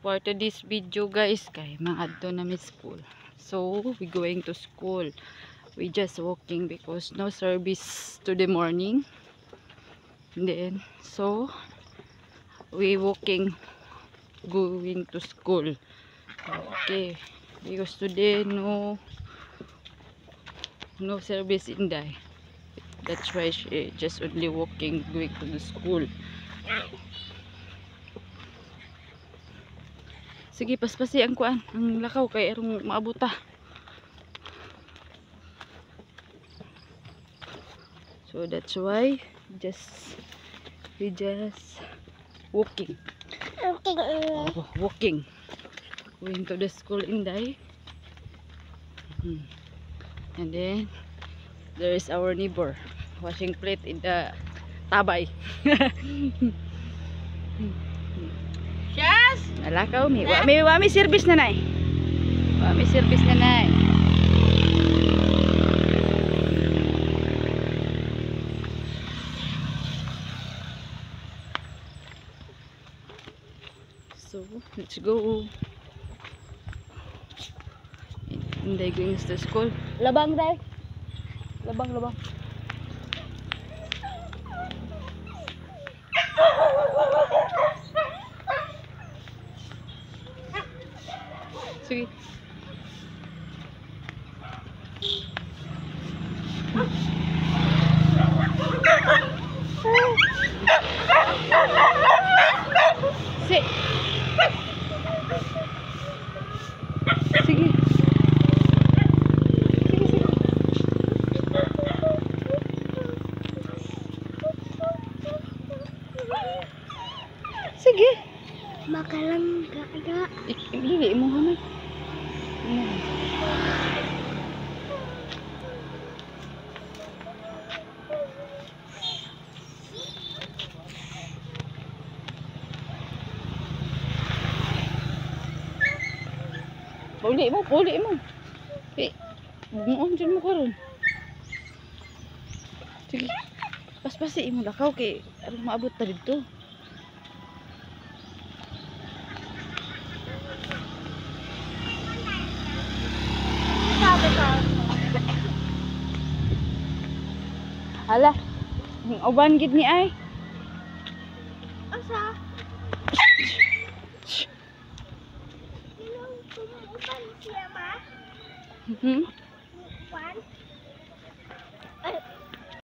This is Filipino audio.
for today's video guys, kay maadto na mi school. So we going to school. We just walking because no service to the morning. And then so we walking going to school. Okay, because today no service in there. That's why she just only walking going to the school. Sige, paspasi ang kuan, ang lakaw kay arong maabuta. So that's why we just walking. Walking. Going to the school Inday. And then there is our neighbor washing plate in the tabay. Yes. Nalakaw mi. Wa mi service na nay. Wa mi service na nay. So let's go. And they going to school. Labang day. Labang. Sige. Sige. Sige. Sige. Makalangga ada. Dili mo hamay. Puli mo. Eh, buong dyan mo karon. Sige. Paspasi mo lakaw kay arong maabot ta dito. Hala, ang uban gid ni ay. Asa? Uban siya ma?